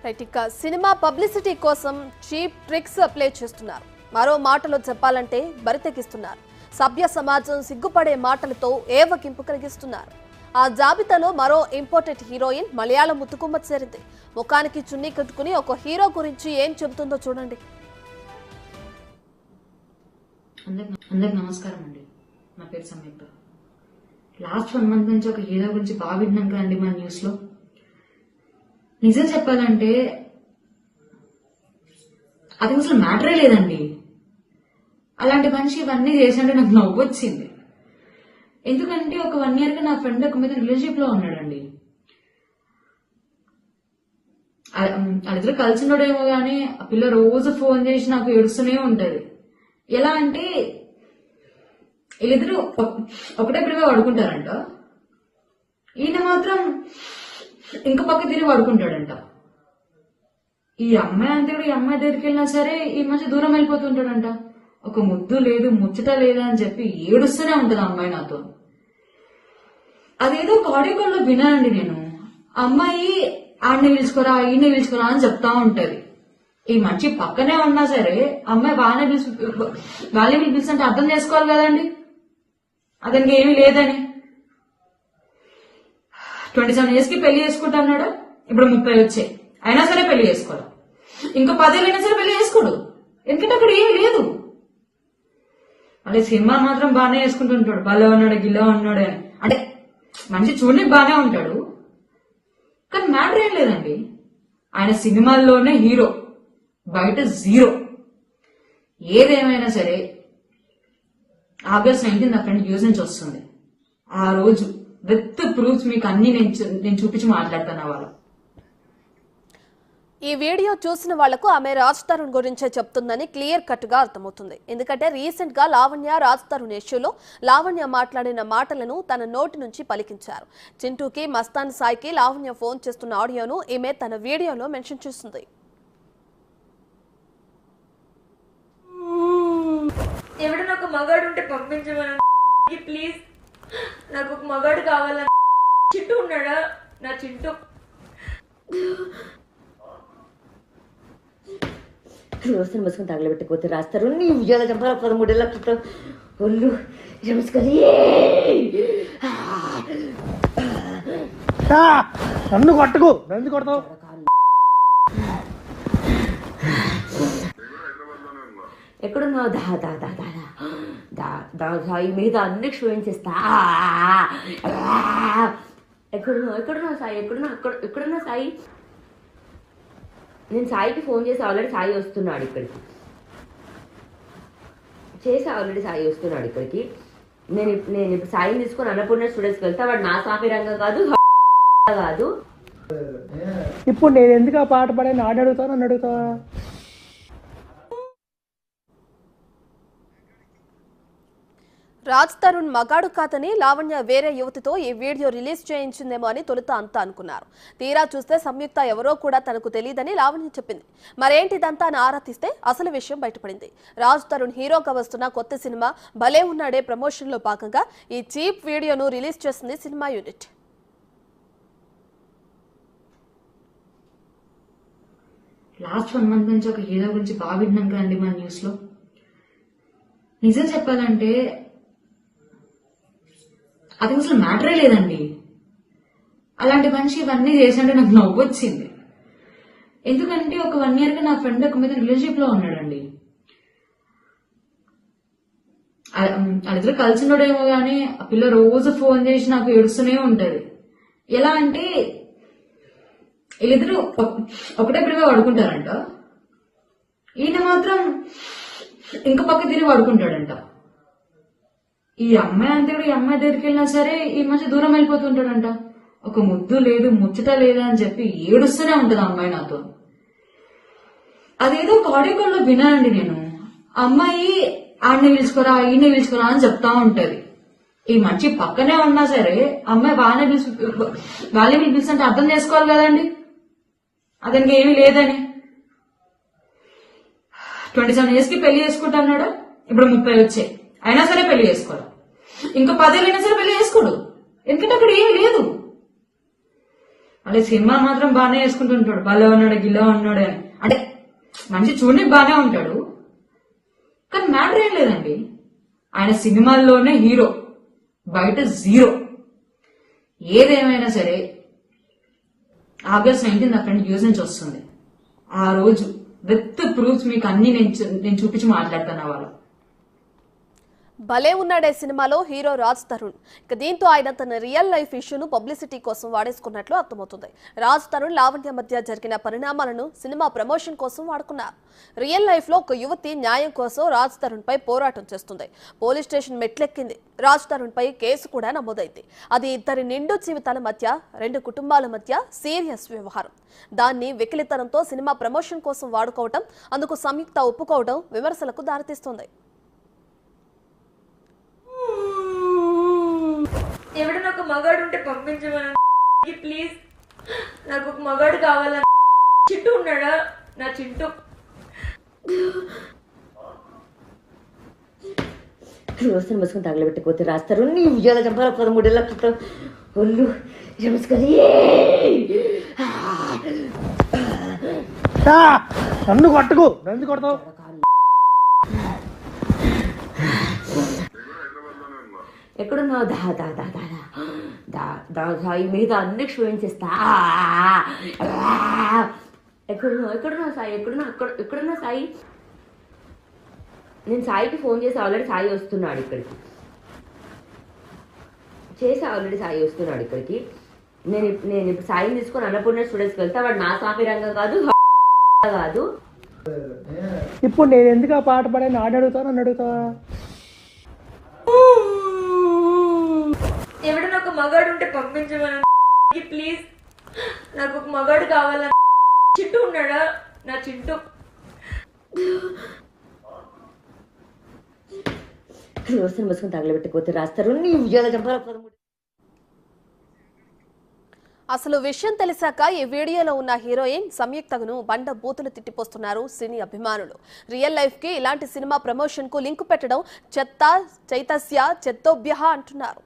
Right, ఇక cinema publicity కోసం cheap tricks play చేస్తున్నారు. మరో మాటలో చెప్పాలంటే బరితెగిస్తున్నారు. సభ్య సమాజం సిగ్గుపడే మాటలతో ఏవకింపు కలిగిస్తున్నారు. ఆ జాబితాలో మరో ఇంపార్టెంట్ హీరోయిన్ మలయాళం ముత్తుకుమ్మ చేరింది. ముఖానికి చున్నీ కట్టుకుని ఒక హీరో గురించి ఏం చెబుతుందో చూడండి. అందరికి నమస్కారం అండి. నా పేరు సమీప. లాస్ట్ 1 month నుంచి ఒక హీరో గురించి బాగా విన్నాం కదండి మన న్యూస్ లో. నిజం చెప్పాలంటే అది అసలు మ్యాటరే లేదండి. అలాంటి మనిషి ఇవన్నీ చేసంటే నాకు నవ్వు వచ్చింది. ఎందుకంటే ఒక 1 year గా నా ఫ్రెండ్ ఒక మీద రిలేషన్షిప్ లో ఉన్నాడండి. వాళ్ళిద్దరు కలిసి ఉన్నాడేమో గానీ ఆ పిల్ల రోజు ఫోన్ చేసి నాకు ఏడుస్తూనే ఉంటది. ఎలా అంటే వీళ్ళిద్దరు ఒకటే ప్రివే పడుకుంటారంట. ఈయన మాత్రం ఇంక పక్క తిరిగి పడుకుంటాడంట. ఈ అమ్మాయి అంతే కూడా ఈ అమ్మాయి దగ్గరికి వెళ్ళినా సరే ఈ మధ్య దూరం వెళ్ళిపోతుంటాడంట. ఒక ముద్దు లేదు ముచ్చట లేదా అని చెప్పి ఏడుస్తూనే ఉంటది అమ్మాయి నాతో. అదేదో ఆడియో కాల్ లో వినానండి నేను. అమ్మాయి ఆడిని పిలుచుకోరా ఈయన్ని పిలుచుకోరా అని చెప్తా ఉంటది. ఈ మనిషి పక్కనే ఉన్నా సరే అమ్మాయి వాళ్ళని పిలిపిస్తుంటే అర్థం చేసుకోవాలి కదండి అతనికి ఏమీ లేదని. 27 years కి పెళ్లి చేసుకుంటా అన్నాడు. ఇప్పుడు 30 వచ్చాయి అయినా సరే పెళ్లి చేసుకోవాలి. ఇంకా 10 ఏళ్ళైనా సరే పెళ్లి చేసుకోడు. ఎందుకంటే అక్కడ ఏమీ లేదు. మళ్ళీ సినిమా మాత్రం బాగానే వేసుకుంటుంటాడు. బల్ల ఉన్నాడు గిల్ల ఉన్నాడు అని. అంటే మనిషి చూడడానికి బాగానే ఉంటాడు కానీ మ్యాటర్ ఏం లేదండి. ఆయన సినిమాల్లోనే హీరో, బయట జీరో. ఏదేమైనా సరే August 19 నా ఫ్రెండ్ యూఎస్ నుంచి వస్తుంది. ఆ రోజు విత్ ప్రూఫ్స్ మీకు అన్ని నేను చూపించి మాట్లాడతాను. వాళ్ళు ఈ వీడియో చూసిన వాళ్లకు ఆమె రాజ్ తరుణ్ గురించే చెప్తుందని క్లియర్ కట్ గా అర్థమవుతుంది. ఎందుకంటే రీసెంట్ గా లావణ్య రాజ్ తరుణ్ ఇష్యూలో లావణ్య మాట్లాడిన మాటలను తన నోటి నుంచి పలికించారు. చింటూకి మస్తాన్ సాయికి లావణ్య ఫోన్ చేస్తున్న ఆడియోను ఈమె తన వీడియోలో మెన్షన్ చేస్తుంది. ఎవడన్నా ఒక మగాడు ఉంటే పంపించమని ప్లీజ్, నాకు ఒక మగాడు కావాలని. చింటూ ఉన్నాడా? నా చింటూ వ్యవస్థను మసుకుని తగలబెట్టుకోతే రాస్తారు. నీ ఉద్యోగ చంపాల 13 లక్షలతో ఒళ్ళు జమసుకొని నన్ను కొట్టకు. నన్ను కొడతావు. ఎక్కడున్నావు? దా దా దా దా దా దా సాయి మిగతా అన్ని షోయింగ్ చేస్తా. ఎక్కడున్నావు సాయి? ఎక్కడున్నా సాయి? నేను సాయికి ఫోన్ చేసి ఆల్రెడీ సాయి వస్తున్నాడు ఇక్కడికి. సాయి వస్తున్నాడు ఇక్కడికి. నేను ఇప్పుడు సాయిని తీసుకొని అన్నపూర్ణ స్టూడెంట్స్కి వెళ్తా. వాడు నా సాఫీ రంగం కాదు కాదు. ఇప్పుడు నేను ఎందుకు ఆ పాట పాడే నాడు అడుగుతాను నన్ను అడుగుతావా? రాజ్ తరుణ్ మగాడు కాదని లావణ్య వేరే యువతితో ఈ వీడియో రిలీజ్ చేయించిందేమో అని తొలుత అంతా అనుకున్నారు. తీరా చూస్తే సంయుక్త ఎవరో కూడా తనకు తెలియదని లావణ్య చెప్పింది. మరేంటిదంతా అని ఆరా తీస్తే అసలు విషయం బయటపడింది. రాజ్ తరుణ్ హీరోగా వస్తున్న కొత్త సినిమా భలే ఉన్నాడే ప్రమోషన్ లో భాగంగా ఈ చీప్ వీడియోను రిలీజ్ చేసింది సినిమా యూనిట్. లాస్ట్ 1 month నుంచి ఒక హీరో గురించి బాగా విన్నాం కదండి మన న్యూస్ లో. నిజం చెప్పాలంటే అది అసలు మ్యాటరే లేదండి. అలాంటి మనిషి ఇవన్నీ చేసంటే నాకు నవ్వు వచ్చింది. ఎందుకంటే ఒక 1 year గా నా ఫ్రెండ్ ఒక మీద రిలేషన్షిప్ లో ఉన్నాడండి. వాళ్ళిద్దరు కలిసి ఉన్నాడేమో గానీ ఆ పిల్ల రోజు ఫోన్ చేసి నాకు ఏడుస్తూనే ఉంటది. ఎలా అంటే వీళ్ళిద్దరు ఒకటే ప్రివే పడుకుంటారంట. ఈయన మాత్రం ఇంక పక్క తిరిగి పడుకుంటాడంట. ఈ అమ్మాయి అంతే కూడా ఈ అమ్మాయి దగ్గరికి వెళ్ళినా సరే ఈ మధ్య దూరం వెళ్ళిపోతుంటాడంట. ఒక ముద్దు లేదు ముచ్చట లేదా అని చెప్పి ఏడుస్తూనే ఉంటది అమ్మాయి నాతో. అదేదో ఆడియో కాల్ లో వినానండి నేను. అమ్మాయి ఆడిని పిలుచుకోరా ఈయన్ని పిలుచుకోరా అని చెప్తా ఉంటది. ఈ మనిషి పక్కనే ఉన్నా సరే అమ్మాయి వాళ్ళని పిలిపిస్తుంటే అర్థం చేసుకోవాలి కదండి అతనికి ఏమీ లేదని. 27 years కి పెళ్లి చేసుకుంటా అన్నాడు. ఇప్పుడు 30 వచ్చాయి అయినా సరే పెళ్లి చేసుకోవాలి. ఇంకా 10 ఏళ్ళైనా సరే పెళ్లి చేసుకోడు. ఎందుకంటే అక్కడ ఏమీ లేదు. అలా సినిమా మాత్రం బాగానే వేసుకుంటుంటాడు, భలే ఉన్నాడు గిలా ఉన్నాడు అని. అంటే మనిషి చూడడానికి బాగానే ఉంటాడు, కానీ మ్యాటర్ ఏం లేదండి. ఆయన సినిమాల్లోనే హీరో, బయట జీరో. ఏదేమైనా సరే ఆగస్ట్ 19 అక్కడ యూఎస్ నుంచి వస్తుంది. ఆ రోజు విత్ ప్రూఫ్స్ మీకు అన్ని నేను చూపించి మాట్లాడతాను వాళ్ళు. భలే ఉన్నాడే సినిమాలో హీరో రాజ్ తరుణ్. ఇక దీంతో ఆయన తన రియల్ లైఫ్ ఇష్యూను పబ్లిసిటీ కోసం వాడేసుకున్నట్లు అర్థమవుతుంది. రాజ్ తరుణ్ లావణ్య మధ్య జరిగిన పరిణామాలను సినిమా ప్రమోషన్ కోసం వాడుకున్నారు. రియల్ లైఫ్ లో ఒక యువతి న్యాయం కోసం రాజ్ తరుణ్ పై పోరాటం చేస్తుంది. పోలీస్ స్టేషన్ మెట్లెక్కింది. రాజ్ తరుణ్ పై కేసు కూడా నమోదైంది. అది ఇద్దరి నిండు జీవితాల మధ్య, రెండు కుటుంబాల మధ్య సీరియస్ వ్యవహారం. దాన్ని వెకిలితనంతో సినిమా ప్రమోషన్ కోసం వాడుకోవటం, అందుకు సంయుక్త ఒప్పుకోవడం విమర్శలకు దారితీస్తుంది. ఎవడన్నా ఒక మగాడు ఉంటే పంపించమని ప్లీజ్, నాకు ఒక మగాడు కావాలని. చింటూ ఉన్నాడా? నా చింటూ. రోజున మూసుకొని తగలబెట్టుకోతే రాస్తారు. నీ ఉద్యోగాలు చంపాలి 13 క్రితం ఒళ్ళు నమస్కారం. నన్ను కొట్టుకు, నన్ను కొడతావు. ఎక్కడున్నావు? దా దా దా దా దా దా సాయి మీద అన్ని క్షమించేస్తా. ఎక్కడున్నావు? ఎక్కడున్నావు సాయి? ఎక్కడున్నా సాయి? నేను సాయికి ఫోన్ చేసి ఆల్రెడీ సాయి వస్తున్నాడు ఇక్కడికి. నేను ఇప్పుడు సాయిని తీసుకొని అన్నపూర్ణ స్టూడెంట్స్కి వెళ్తా. వాడు నా సామి రంగం కాదు. ఇప్పుడు నేను ఎందుకు ఆ పాట పాడే నాడు అడుగుతా, నన్ను అడుగుతావా? ఎవడన్నా ఒక మగాడు ఉంటే పంపించమని ప్లీజ్, నాకు ఒక మగాడు కావాలని. చింటూ ఉన్నాడా? నా చింటూ. రోజున మూసుకొని తగలబెట్టుకోతే రాస్తారు. నీ ఉద్యోగాలు చంపాలి 13. అసలు విషయం తెలిసాక ఈ వీడియోలో ఉన్న హీరోయిన్ సంయుక్తను బండ బూతులు తిట్టిపోస్తున్నారు సినీ అభిమానులు. రియల్ లైఫ్ కి ఇలాంటి సినిమా ప్రమోషన్ కు లింక్ పెట్టడం చెత్త, చైతస్య చెత్తోభ్య అంటున్నారు.